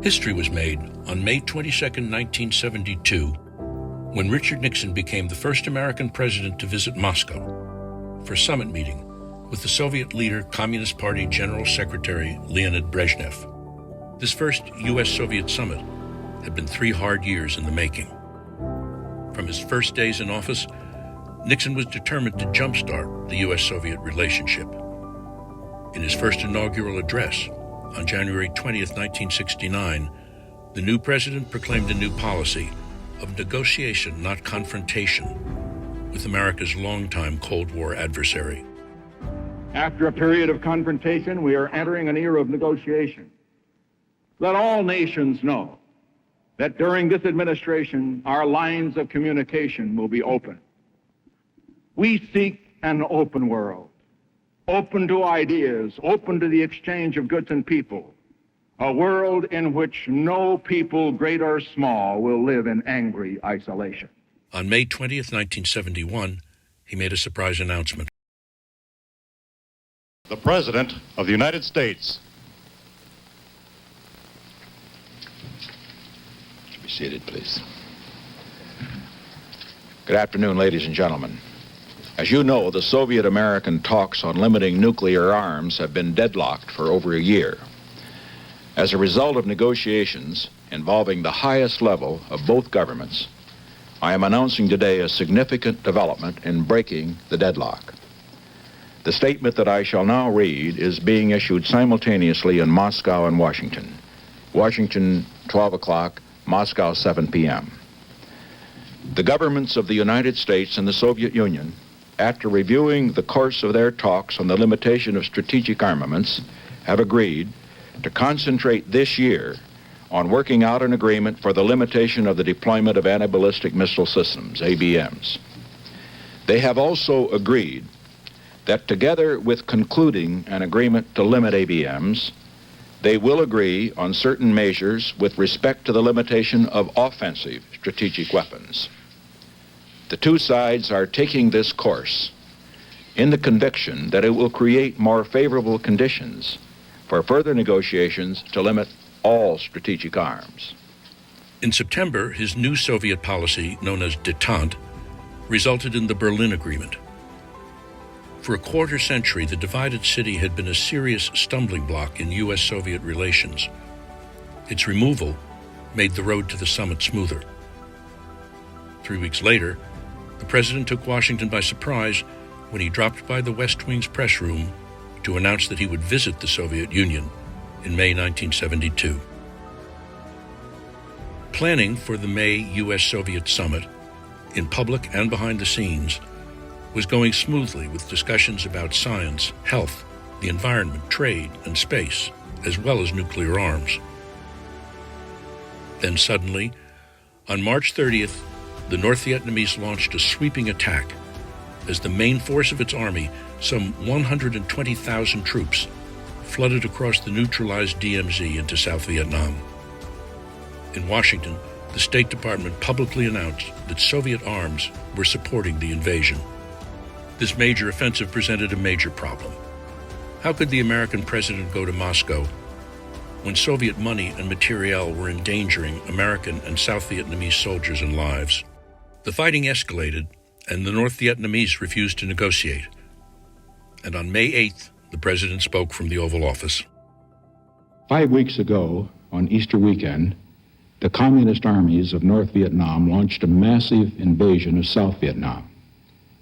History was made on May 22, 1972, when Richard Nixon became the first American president to visit Moscow for a summit meeting with the Soviet leader, Communist Party General Secretary Leonid Brezhnev. This first U.S.-Soviet summit had been 3 hard years in the making. From his first days in office, Nixon was determined to jumpstart the U.S.-Soviet relationship. In his first inaugural address on January 20, 1969, the new president proclaimed a new policy of negotiation, not confrontation, with America's longtime Cold War adversary. After a period of confrontation, we are entering an era of negotiation. Let all nations know that during this administration, our lines of communication will be open. We seek an open world, open to ideas, open to the exchange of goods and people, a world in which no people, great or small, will live in angry isolation. On May 20th, 1971, he made a surprise announcement. The President of the United States. Be seated, please. Good afternoon, ladies and gentlemen. As you know, the Soviet-American talks on limiting nuclear arms have been deadlocked for over a year. As a result of negotiations involving the highest level of both governments, I am announcing today a significant development in breaking the deadlock. The statement that I shall now read is being issued simultaneously in Moscow and Washington. Washington, 12 o'clock, Moscow, 7 p.m. The governments of the United States and the Soviet Union, after reviewing the course of their talks on the limitation of strategic armaments, have agreed to concentrate this year on working out an agreement for the limitation of the deployment of anti-ballistic missile systems, ABMs. They have also agreed that together with concluding an agreement to limit ABMs, they will agree on certain measures with respect to the limitation of offensive strategic weapons. The two sides are taking this course in the conviction that it will create more favorable conditions for further negotiations to limit all strategic arms. In September, his new Soviet policy, known as détente, resulted in the Berlin Agreement. For a quarter century, the divided city had been a serious stumbling block in U.S.-Soviet relations. Its removal made the road to the summit smoother. 3 weeks later, the president took Washington by surprise when he dropped by the West Wing's press room to announce that he would visit the Soviet Union in May 1972. Planning for the May U.S.-Soviet summit, in public and behind the scenes, was going smoothly with discussions about science, health, the environment, trade, and space, as well as nuclear arms. Then suddenly, on March 30th, the North Vietnamese launched a sweeping attack as the main force of its army, some 120,000 troops, flooded across the neutralized DMZ into South Vietnam. In Washington, the State Department publicly announced that Soviet arms were supporting the invasion. This major offensive presented a major problem. How could the American president go to Moscow when Soviet money and materiel were endangering American and South Vietnamese soldiers and lives? The fighting escalated, and the North Vietnamese refused to negotiate. And on May 8th, the president spoke from the Oval Office. 5 weeks ago, on Easter weekend, the communist armies of North Vietnam launched a massive invasion of South Vietnam,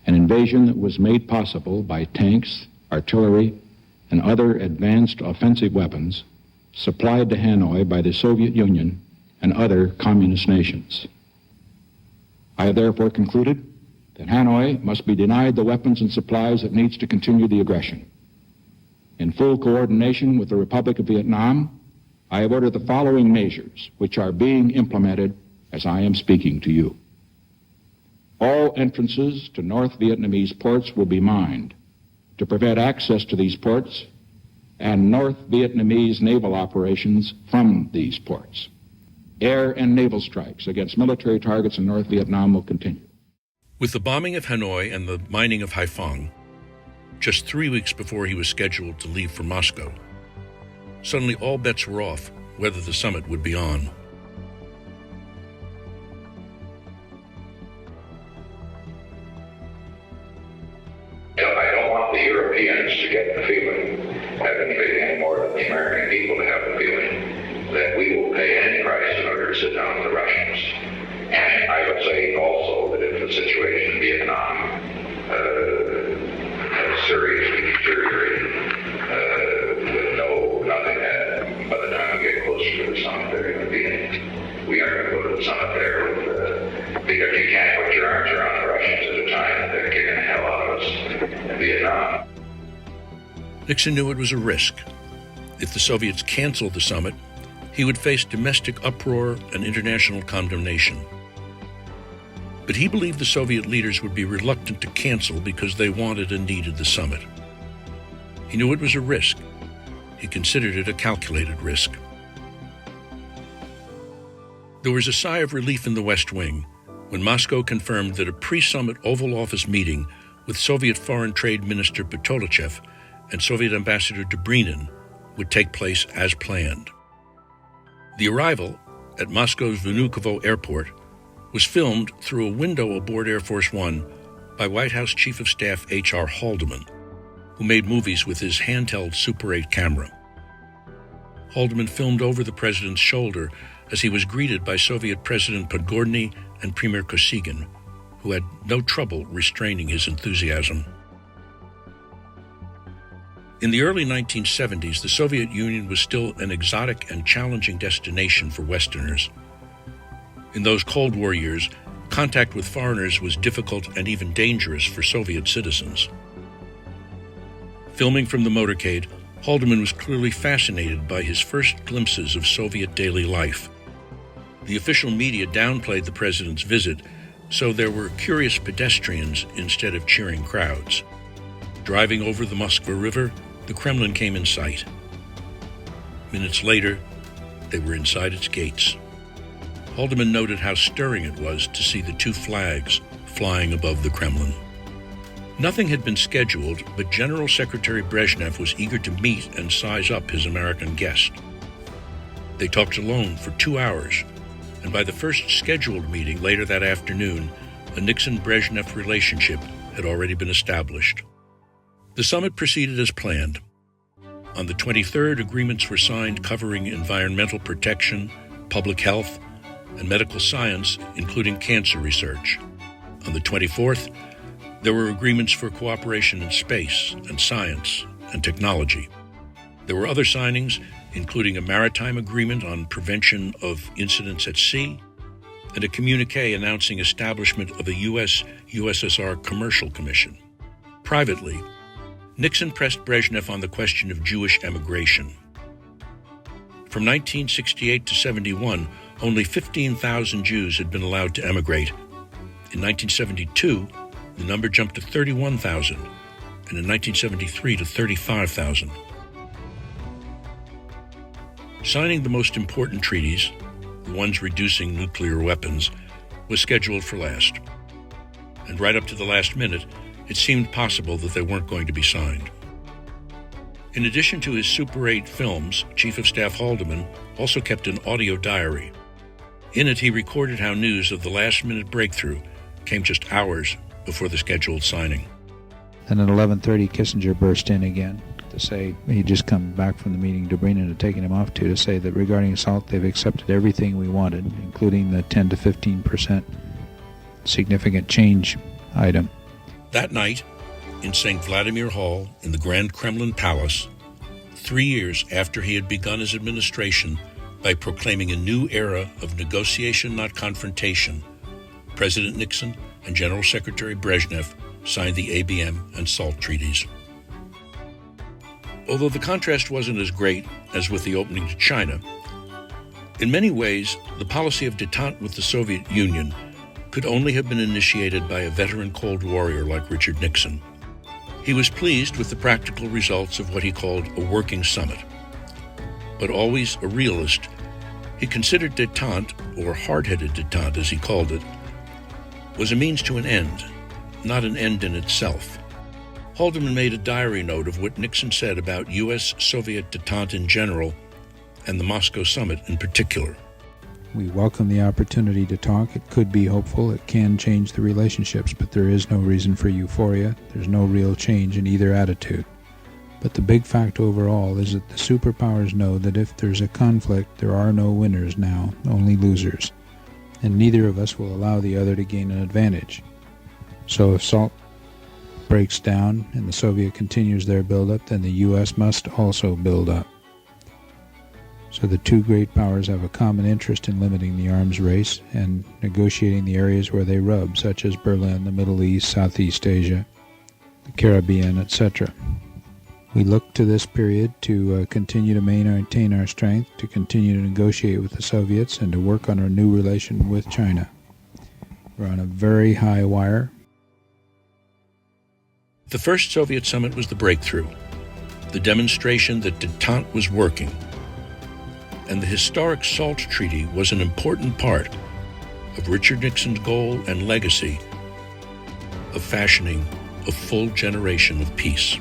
an invasion that was made possible by tanks, artillery, and other advanced offensive weapons supplied to Hanoi by the Soviet Union and other communist nations. I have therefore concluded that Hanoi must be denied the weapons and supplies it needs to continue the aggression. In full coordination with the Republic of Vietnam, I have ordered the following measures, which are being implemented as I am speaking to you. All entrances to North Vietnamese ports will be mined to prevent access to these ports and North Vietnamese naval operations from these ports. Air and naval strikes against military targets in North Vietnam will continue. With the bombing of Hanoi and the mining of Haiphong, just 3 weeks before he was scheduled to leave for Moscow, suddenly all bets were off whether the summit would be on. I don't want the Europeans to get the feeling, any more than the American people to have the feeling that we will pay any price in order to sit down with the Russians. And I would say also that if the situation in Vietnam seriously deteriorated with nothing, by the time we get closer to the summit, they're going to be in it. We aren't going to go to the summit there because you can't put your arms around the Russians at a time that they're kicking the hell out of us in Vietnam. Nixon knew it was a risk. If the Soviets canceled the summit, he would face domestic uproar and international condemnation. But he believed the Soviet leaders would be reluctant to cancel because they wanted and needed the summit. He knew it was a risk. He considered it a calculated risk. There was a sigh of relief in the West Wing when Moscow confirmed that a pre-summit Oval Office meeting with Soviet Foreign Trade Minister Petolichev and Soviet Ambassador Dobrynin would take place as planned. The arrival at Moscow's Vnukovo Airport was filmed through a window aboard Air Force One by White House Chief of Staff H.R. Haldeman, who made movies with his handheld Super 8 camera. Haldeman filmed over the president's shoulder as he was greeted by Soviet President Podgorny and Premier Kosygin, who had no trouble restraining his enthusiasm. In the early 1970s, the Soviet Union was still an exotic and challenging destination for Westerners. In those Cold War years, contact with foreigners was difficult and even dangerous for Soviet citizens. Filming from the motorcade, Haldeman was clearly fascinated by his first glimpses of Soviet daily life. The official media downplayed the president's visit, so there were curious pedestrians instead of cheering crowds. Driving over the Moskva River, the Kremlin came in sight. Minutes later, they were inside its gates. Haldeman noted how stirring it was to see the two flags flying above the Kremlin. Nothing had been scheduled, but General Secretary Brezhnev was eager to meet and size up his American guest. They talked alone for 2 hours, and by the first scheduled meeting later that afternoon, a Nixon-Brezhnev relationship had already been established. The summit proceeded as planned. On the 23rd, agreements were signed covering environmental protection, public health, and medical science, including cancer research. On the 24th, there were agreements for cooperation in space and science and technology. There were other signings, including a maritime agreement on prevention of incidents at sea and a communique announcing establishment of a U.S.-USSR Commercial Commission. Privately, Nixon pressed Brezhnev on the question of Jewish emigration. From 1968 to 71, only 15,000 Jews had been allowed to emigrate. In 1972, the number jumped to 31,000, and in 1973 to 35,000. Signing the most important treaties, the ones reducing nuclear weapons, was scheduled for last. And right up to the last minute, it seemed possible that they weren't going to be signed. In addition to his Super 8 films, Chief of Staff Haldeman also kept an audio diary. In it, he recorded how news of the last-minute breakthrough came just hours before the scheduled signing. And at 11:30, Kissinger burst in again to say he'd just come back from the meeting Dobrynin had taken him off to say that regarding SALT, they've accepted everything we wanted, including the 10 to 15% significant change item. That night, in St. Vladimir Hall in the Grand Kremlin Palace, 3 years after he had begun his administration by proclaiming a new era of negotiation, not confrontation, President Nixon and General Secretary Brezhnev signed the ABM and SALT treaties. Although the contrast wasn't as great as with the opening to China, in many ways, the policy of détente with the Soviet Union could only have been initiated by a veteran Cold Warrior like Richard Nixon. He was pleased with the practical results of what he called a working summit. But always a realist, he considered détente, or hard-headed détente as he called it, was a means to an end, not an end in itself. Haldeman made a diary note of what Nixon said about U.S.-Soviet détente in general and the Moscow summit in particular. We welcome the opportunity to talk. It could be hopeful. It can change the relationships, but there is no reason for euphoria. There's no real change in either attitude. But the big fact overall is that the superpowers know that if there's a conflict, there are no winners now, only losers. And neither of us will allow the other to gain an advantage. So if SALT breaks down and the Soviet continues their buildup, then the U.S. must also build up. So the two great powers have a common interest in limiting the arms race and negotiating the areas where they rub, such as Berlin, the Middle East, Southeast Asia, the Caribbean, etc. We look to this period to continue to maintain our strength, to continue to negotiate with the Soviets, and to work on our new relation with China. We're on a very high wire. The first Soviet summit was the breakthrough, the demonstration that détente was working. And the historic SALT Treaty was an important part of Richard Nixon's goal and legacy of fashioning a full generation of peace.